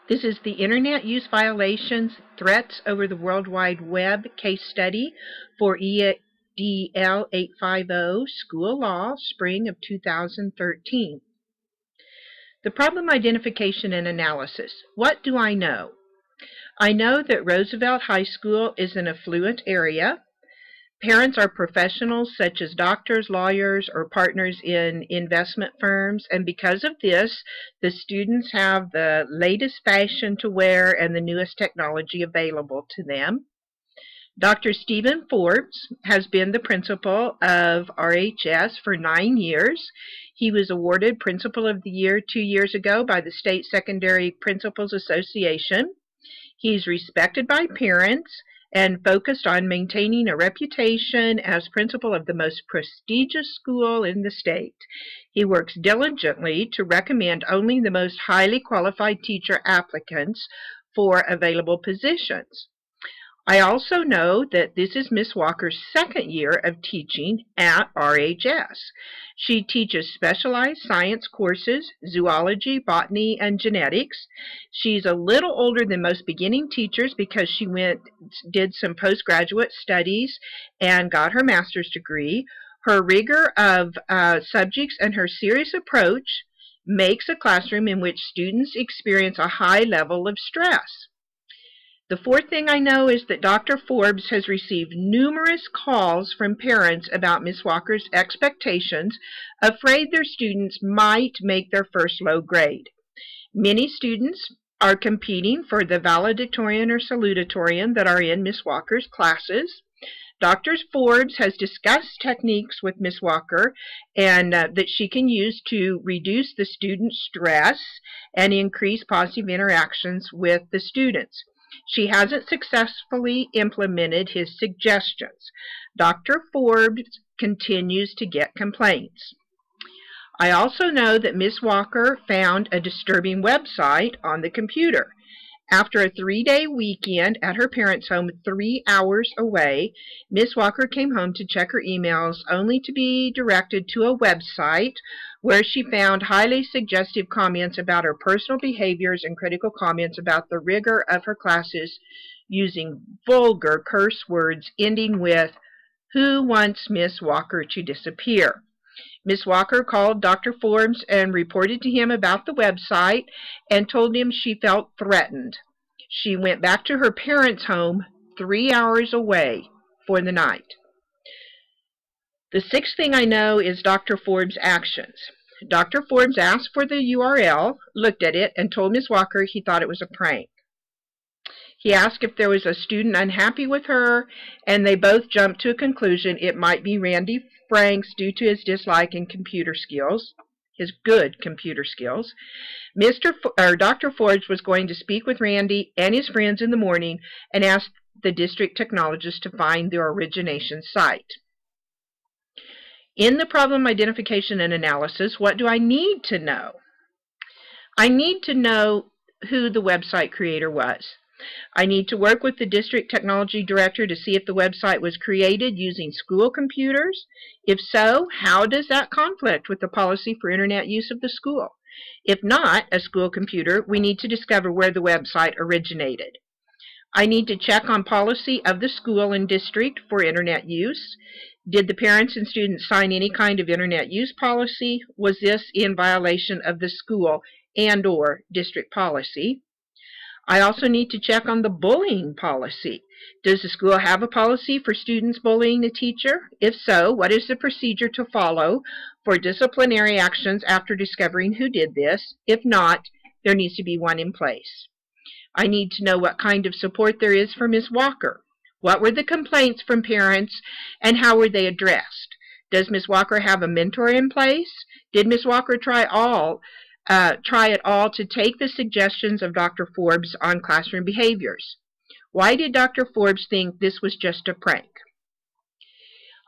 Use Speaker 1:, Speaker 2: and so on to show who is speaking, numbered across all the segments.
Speaker 1: This is the Internet Use Violations Threats Over the World Wide Web case study for EDL 850 School Law, spring of 2013. The problem identification and analysis. What do I know? I know that Roosevelt High School is an affluent area. Parents are professionals such as doctors, lawyers, or partners in investment firms, and because of this, the students have the latest fashion to wear and the newest technology available to them. Dr. Stephen Forbes has been the principal of RHS for 9 years. He was awarded Principal of the Year 2 years ago by the State Secondary Principals Association. He's respected by parents and focused on maintaining a reputation as principal of the most prestigious school in the state. He works diligently to recommend only the most highly qualified teacher applicants for available positions. I also know that this is Ms. Walker's second year of teaching at RHS. She teaches specialized science courses, zoology, botany, and genetics. She's a little older than most beginning teachers because she did some postgraduate studies and got her master's degree. Her rigor of subjects and her serious approach makes a classroom in which students experience a high level of stress. The fourth thing I know is that Dr. Forbes has received numerous calls from parents about Ms. Walker's expectations, afraid their students might make their first low grade. Many students are competing for the valedictorian or salutatorian that are in Ms. Walker's classes. Dr. Forbes has discussed techniques with Ms. Walker and that she can use to reduce the student stress and increase positive interactions with the students. She hasn't successfully implemented his suggestions. Dr. Forbes continues to get complaints. I also know that Ms. Walker found a disturbing website on the computer. After a 3-day weekend at her parents' home 3 hours away, Ms. Walker came home to check her emails only to be directed to a website where she found highly suggestive comments about her personal behaviors and critical comments about the rigor of her classes using vulgar curse words ending with, "Who wants Ms. Walker to disappear?" Ms. Walker called Dr. Forbes and reported to him about the website and told him she felt threatened. She went back to her parents' home 3 hours away for the night. The sixth thing I know is Dr. Forbes' actions. Dr. Forbes asked for the URL, looked at it, and told Ms. Walker he thought it was a prank. He asked if there was a student unhappy with her, and they both jumped to a conclusion it might be Randy Franks due to his dislike in computer skills, his good computer skills. Dr. Forbes was going to speak with Randy and his friends in the morning and ask the district technologist to find their origination site. In the problem identification and analysis, what do I need to know? I need to know who the website creator was. I need to work with the district technology director to see if the website was created using school computers. If so, how does that conflict with the policy for internet use of the school? If not a school computer, we need to discover where the website originated. I need to check on policy of the school and district for internet use. Did the parents and students sign any kind of internet use policy? Was this in violation of the school and/or district policy? I also need to check on the bullying policy. Does the school have a policy for students bullying the teacher? If so, what is the procedure to follow for disciplinary actions after discovering who did this? If not, there needs to be one in place. I need to know what kind of support there is for Ms. Walker. What were the complaints from parents and how were they addressed? Does Ms. Walker have a mentor in place? Did Ms. Walker try it all to take the suggestions of Dr. Forbes on classroom behaviors? Why did Dr. Forbes think this was just a prank?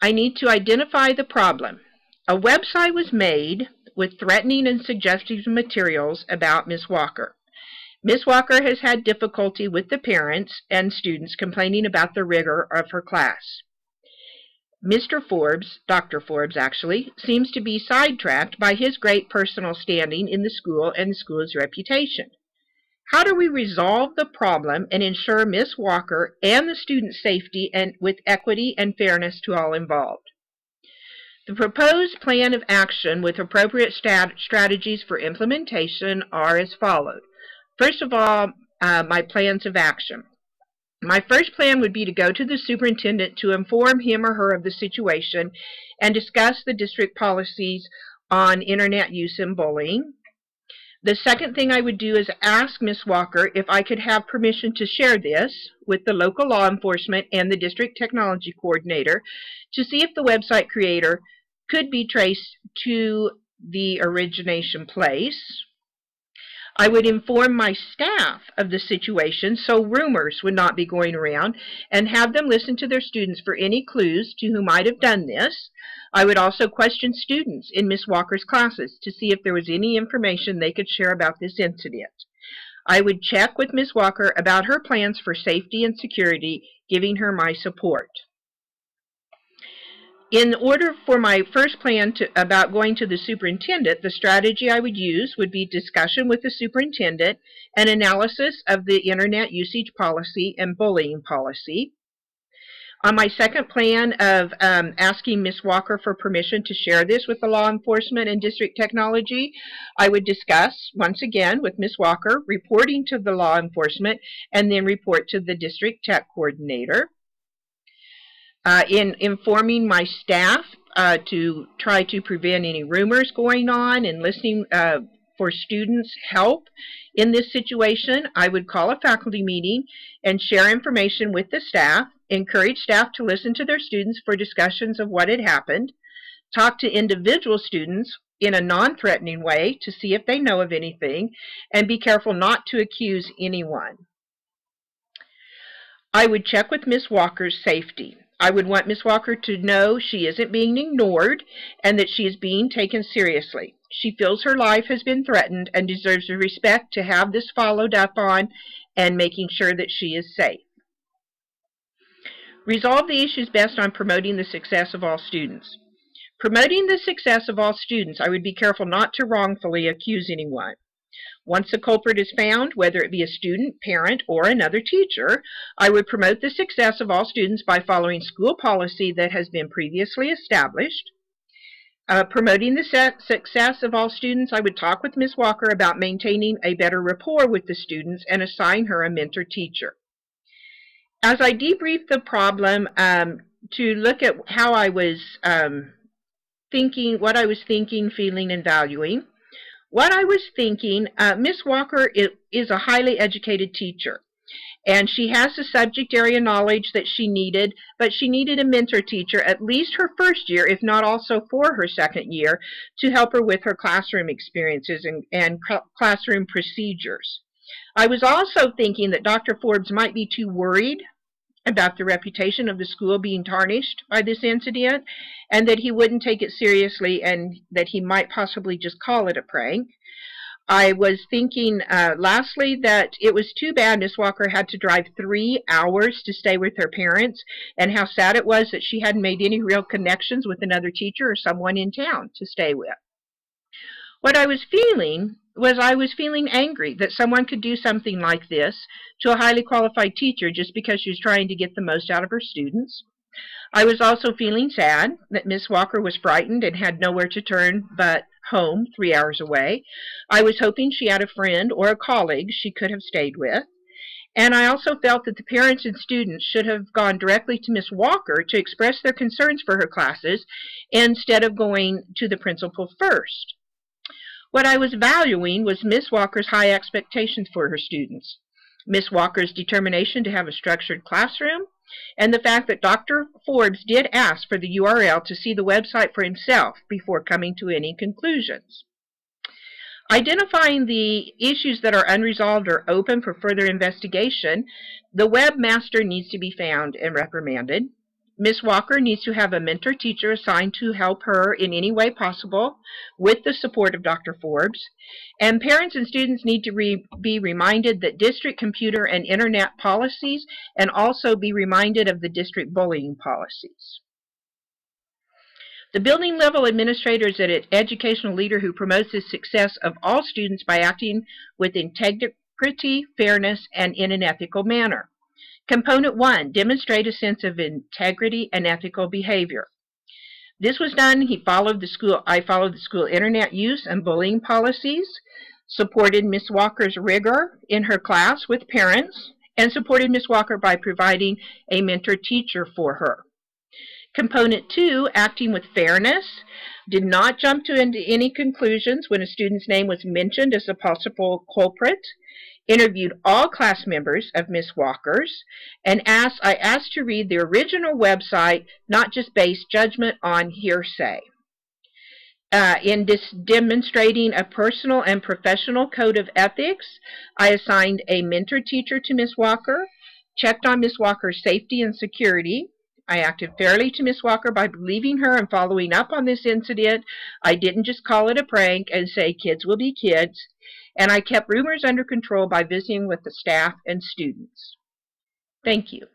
Speaker 1: I need to identify the problem. A website was made with threatening and suggestive materials about Ms. Walker. Ms. Walker has had difficulty with the parents and students complaining about the rigor of her class. Mr. Forbes, Dr. Forbes actually, seems to be sidetracked by his great personal standing in the school and the school's reputation. How do we resolve the problem and ensure Ms. Walker and the student's safety and with equity and fairness to all involved? The proposed plan of action with appropriate strategies for implementation are as follows. First of all, my plans of action. My first plan would be to go to the superintendent to inform him or her of the situation and discuss the district policies on internet use and bullying. The second thing I would do is ask Ms. Walker if I could have permission to share this with the local law enforcement and the district technology coordinator to see if the website creator could be traced to the origination place. I would inform my staff of the situation so rumors would not be going around and have them listen to their students for any clues to who might have done this. I would also question students in Ms. Walker's classes to see if there was any information they could share about this incident. I would check with Ms. Walker about her plans for safety and security, giving her my support. In order for my first plan about going to the superintendent, the strategy I would use would be discussion with the superintendent and analysis of the internet usage policy and bullying policy. On my second plan of asking Ms. Walker for permission to share this with the law enforcement and district technology, I would discuss, once again, with Ms. Walker, reporting to the law enforcement, and then report to the district tech coordinator. In informing my staff to try to prevent any rumors going on and listening for students' help in this situation, I would call a faculty meeting and share information with the staff, encourage staff to listen to their students for discussions of what had happened, talk to individual students in a non-threatening way to see if they know of anything, and be careful not to accuse anyone. I would check with Ms. Walker's safety. I would want Ms. Walker to know she isn't being ignored and that she is being taken seriously. She feels her life has been threatened and deserves the respect to have this followed up on and making sure that she is safe. Resolve the issues best on promoting the success of all students. Promoting the success of all students, I would be careful not to wrongfully accuse anyone. Once the culprit is found, whether it be a student, parent, or another teacher, I would promote the success of all students by following school policy that has been previously established. Promoting the success of all students, I would talk with Ms. Walker about maintaining a better rapport with the students and assign her a mentor teacher. As I debriefed the problem to look at how I was thinking, what I was thinking, feeling, and valuing, what I was thinking, Ms. Walker is a highly educated teacher, and she has the subject area knowledge that she needed, but she needed a mentor teacher at least her first year, if not also for her second year, to help her with her classroom experiences and classroom procedures. I was also thinking that Dr. Forbes might be too worried about the reputation of the school being tarnished by this incident, and that he wouldn't take it seriously and that he might possibly just call it a prank. I was thinking, lastly, that it was too bad Miss Walker had to drive 3 hours to stay with her parents, and how sad it was that she hadn't made any real connections with another teacher or someone in town to stay with. What I was feeling angry that someone could do something like this to a highly qualified teacher just because she was trying to get the most out of her students. I was also feeling sad that Miss Walker was frightened and had nowhere to turn but home 3 hours away. I was hoping she had a friend or a colleague she could have stayed with. And I also felt that the parents and students should have gone directly to Miss Walker to express their concerns for her classes instead of going to the principal first. What I was valuing was Miss Walker's high expectations for her students, Miss Walker's determination to have a structured classroom, and the fact that Dr. Forbes did ask for the URL to see the website for himself before coming to any conclusions. Identifying the issues that are unresolved or open for further investigation, the webmaster needs to be found and reprimanded. Ms. Walker needs to have a mentor teacher assigned to help her in any way possible with the support of Dr. Forbes. And parents and students need to be reminded that district computer and internet policies, and also be reminded of the district bullying policies. The building level administrator is an educational leader who promotes the success of all students by acting with integrity, fairness, and in an ethical manner. Component 1, demonstrate a sense of integrity and ethical behavior. This was done. I followed the school internet use and bullying policies, supported Ms. Walker's rigor in her class with parents, and supported Ms. Walker by providing a mentor teacher for her. Component 2, acting with fairness, did not jump to any conclusions when a student's name was mentioned as a possible culprit, interviewed all class members of Ms. Walker's, and I asked to read the original website, not just base judgment on hearsay. In demonstrating a personal and professional code of ethics, I assigned a mentor teacher to Ms. Walker, checked on Ms. Walker's safety and security. I acted fairly to Ms. Walker by believing her and following up on this incident. I didn't just call it a prank and say kids will be kids. And I kept rumors under control by visiting with the staff and students. Thank you.